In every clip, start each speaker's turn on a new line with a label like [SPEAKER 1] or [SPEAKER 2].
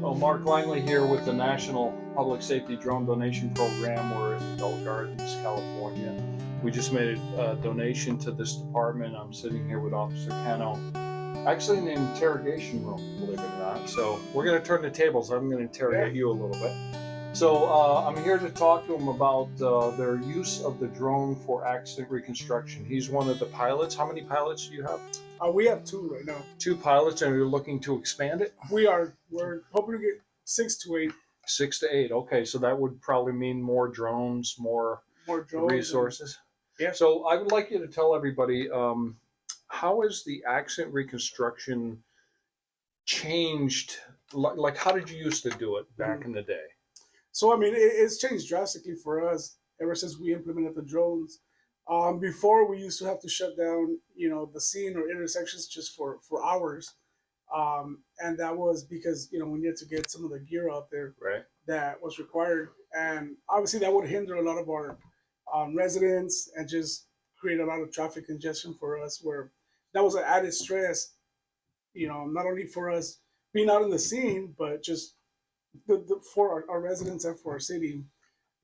[SPEAKER 1] Well, Mark Langley here with the National Public Safety Drone Donation Program. We're in Adult Gardens, California. We just made a donation to this department. I'm sitting here with Officer Cano, actually in the interrogation room, believe it or not. So we're going to turn the tables. I'm going to interrogate you a little bit. So I'm here to talk to him about their use of the drone for accident reconstruction. He's one of the pilots. How many pilots do you have?
[SPEAKER 2] We have two right now.
[SPEAKER 1] Two pilots, and you're looking to expand it?
[SPEAKER 2] We're hoping to get 6 to 8.
[SPEAKER 1] 6 to 8. Okay, so that would probably mean more drones, more
[SPEAKER 2] drones,
[SPEAKER 1] resources.
[SPEAKER 2] Yeah.
[SPEAKER 1] So I would like you to tell everybody how has the accident reconstruction changed? Like, how did you used to do it back in the day?
[SPEAKER 2] So I mean, it's changed drastically for us ever since we implemented the drones. Before we used to have to shut down, the scene or intersections just for hours, and that was because we needed to get some of the gear out there that was required, and obviously that would hinder a lot of our residents and just create a lot of traffic congestion for us. Where that was an added stress, not only for us being out in the scene, but just for our residents and for our city.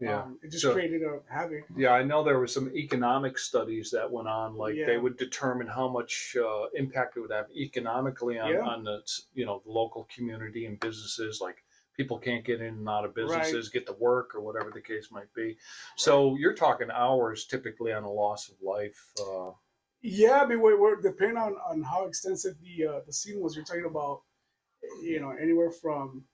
[SPEAKER 1] Yeah,
[SPEAKER 2] it just created a havoc.
[SPEAKER 1] Yeah, I know there were some economic studies that went on, like they would determine how much impact it would have economically on the the local community and businesses. Like people can't get in and out of businesses, get to work, or whatever the case might be. So you're talking hours typically on a loss of life.
[SPEAKER 2] Yeah, I mean we're depending on how extensive the scene was. You're talking about anywhere from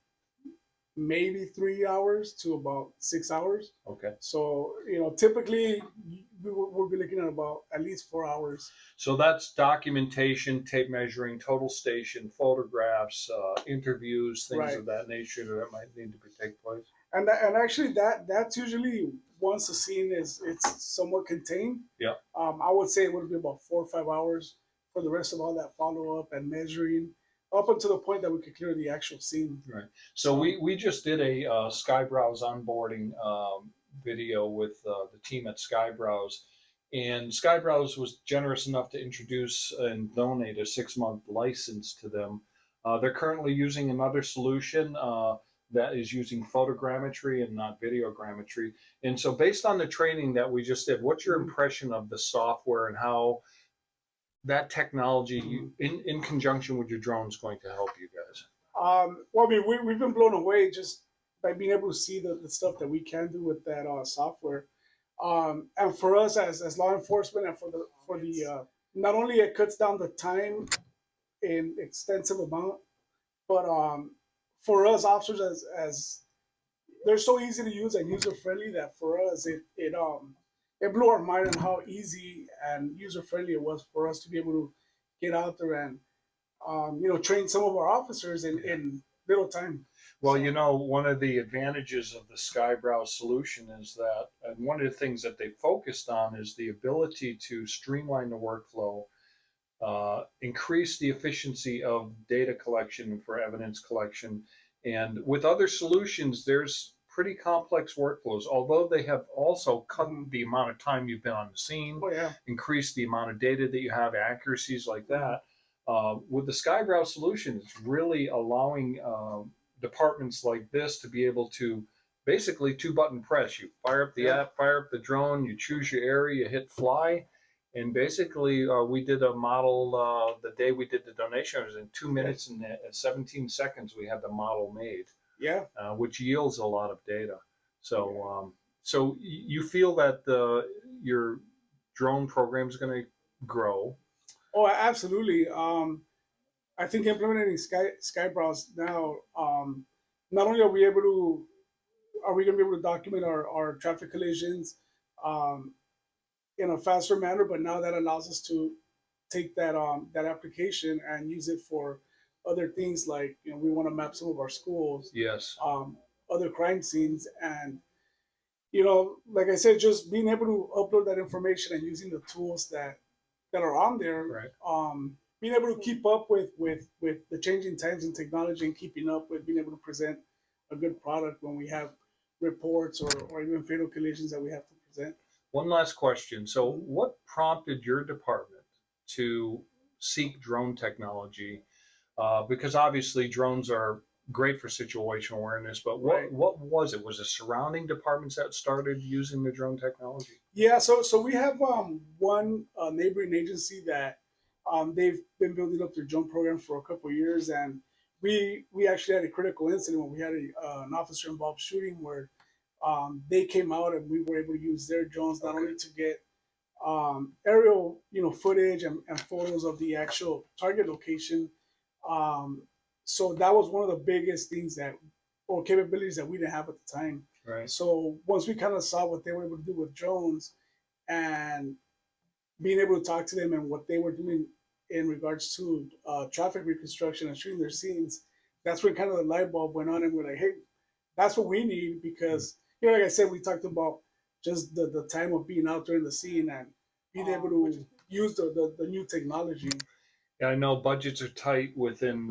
[SPEAKER 2] maybe 3 hours to about 6 hours.
[SPEAKER 1] Okay.
[SPEAKER 2] So typically we'll be looking at about at least 4 hours.
[SPEAKER 1] So that's documentation, tape measuring, total station, photographs, interviews, things of that nature that might need to take place.
[SPEAKER 2] And actually that's usually once the scene it's somewhat contained.
[SPEAKER 1] Yeah.
[SPEAKER 2] I would say it would be about 4 or 5 hours for the rest of all that follow up and measuring, up until the point that we could clear the actual scene.
[SPEAKER 1] Right. So we just did a Skybrowse onboarding video with the team at Skybrowse, and Skybrowse was generous enough to introduce and donate a 6-month license to them. They're currently using another solution that is using photogrammetry and not videogrammetry. And so based on the training that we just did, what's your impression of the software and how that technology, in conjunction with your drone, is going to help you guys?
[SPEAKER 2] Well, I mean, we've been blown away just by being able to see the stuff that we can do with that software. And for us as law enforcement, and for the not only it cuts down the time in extensive amount, but for us officers as they're so easy to use and user friendly that for us it blew our mind on how easy and user friendly it was for us to be able to get out there and train some of our officers in little time.
[SPEAKER 1] Well, one of the advantages of the Skybrowse solution is that, and one of the things that they focused on is the ability to streamline the workflow, increase the efficiency of data collection for evidence collection. And with other solutions, there's pretty complex workflows, although they have also cut the amount of time you've been on the scene, increased the amount of data that you have, accuracies like that. With the Skybrowse solution, it's really allowing departments like this to be able to basically 2-button press. You fire up the app, fire up the drone, you choose your area, you hit fly, and basically we did a model the day we did the donation. It was in 2 minutes and 17 seconds we had the model made.
[SPEAKER 2] Yeah.
[SPEAKER 1] Which yields a lot of data. So so you feel that your drone program is going to grow?
[SPEAKER 2] Oh, absolutely. I think implementing Skybrowse now, not only are we going to be able to document our traffic collisions in a faster manner, but now that allows us to take that application and use it for other things, like we want to map some of our schools, other crime scenes, and like I said, just being able to upload that information and using the tools that are on there, being able to keep up with the changing times and technology, and keeping up with being able to present a good product when we have reports or even fatal collisions that we have to present.
[SPEAKER 1] One last question. So what prompted your department to seek drone technology? Because obviously drones are great for situational awareness. But
[SPEAKER 2] Right.
[SPEAKER 1] what was it? Was it surrounding departments that started using the drone technology?
[SPEAKER 2] Yeah, so we have one neighboring agency that they've been building up their drone program for a couple of years, and we actually had a critical incident when we had an officer involved shooting where they came out and we were able to use their drones not
[SPEAKER 1] Okay.
[SPEAKER 2] only to get aerial footage and photos of the actual target location. Um, so that was one of the biggest things that or capabilities that we didn't have at the time.
[SPEAKER 1] Right.
[SPEAKER 2] So once we kind of saw what they were able to do with drones and being able to talk to them and what they were doing in regards to traffic reconstruction and shooting their scenes, that's when kind of the light bulb went on, and we're like, hey, that's what we need because like I said, we talked about just the time of being out there in the scene and being able to use the new technology.
[SPEAKER 1] Yeah, I know budgets are tight within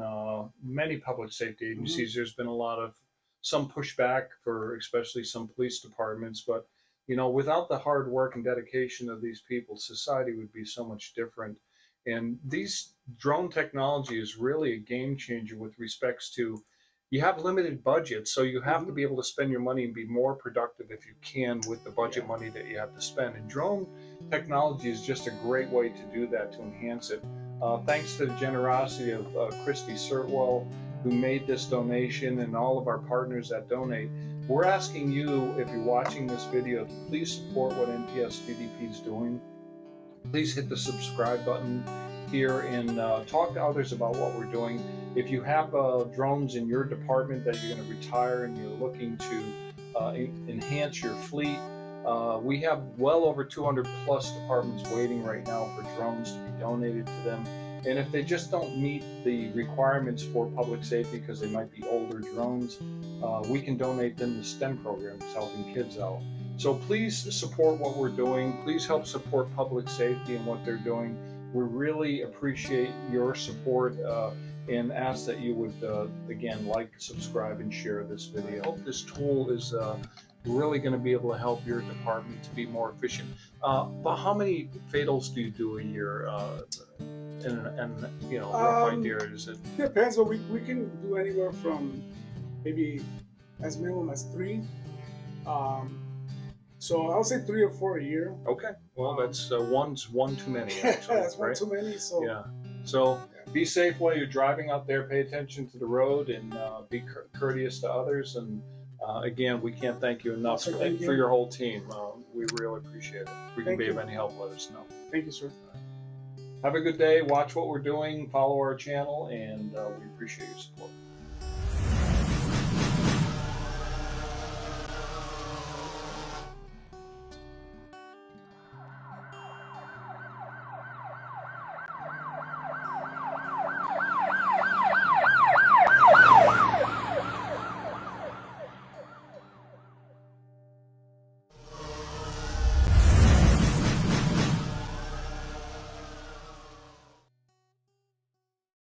[SPEAKER 1] many public safety
[SPEAKER 2] Mm-hmm.
[SPEAKER 1] agencies. There's been a lot of some pushback for especially some police departments, but without the hard work and dedication of these people, society would be so much different. And these drone technology is really a game changer with respects to you have limited budgets, so you have to
[SPEAKER 2] Mm-hmm.
[SPEAKER 1] be able to spend your money and be more productive if you can with the budget
[SPEAKER 2] Yeah.
[SPEAKER 1] money that you have to spend. And drone technology is just a great way to do that, to enhance it. Thanks to the generosity of Christy Sirtwell, who made this donation, and all of our partners that donate. We're asking you, if you're watching this video, to please support what NPS-DDP is doing. Please hit the subscribe button here and talk to others about what we're doing. If you have drones in your department that you're going to retire and you're looking to enhance your fleet, we have well over 200 plus departments waiting right now for drones to be donated to them. And if they just don't meet the requirements for public safety because they might be older drones, we can donate them to STEM programs helping kids out. So please support what we're doing. Please help support public safety and what they're doing. We really appreciate your support and ask that you would, again, like, subscribe, and share this video. I hope this tool is really going to be able to help your department to be more efficient. But how many fatals do you do a year? And rough idea, is it?
[SPEAKER 2] Depends, but we can do anywhere from maybe as minimum as 3. Um, so I would say 3 or 4 a year.
[SPEAKER 1] Okay, well, that's one too many, actually.
[SPEAKER 2] That's one
[SPEAKER 1] right?
[SPEAKER 2] too many. So
[SPEAKER 1] Yeah. So
[SPEAKER 2] yeah.
[SPEAKER 1] be safe while you're driving out there. Pay attention to the road and be courteous to others. And again, we can't thank you enough
[SPEAKER 2] Sir, thank
[SPEAKER 1] for
[SPEAKER 2] you.
[SPEAKER 1] your whole team. We really appreciate it. If we can
[SPEAKER 2] Thank
[SPEAKER 1] be
[SPEAKER 2] you.
[SPEAKER 1] of any help, let us know.
[SPEAKER 2] Thank you, sir.
[SPEAKER 1] Have a good day. Watch what we're doing. Follow our channel, and we appreciate your support.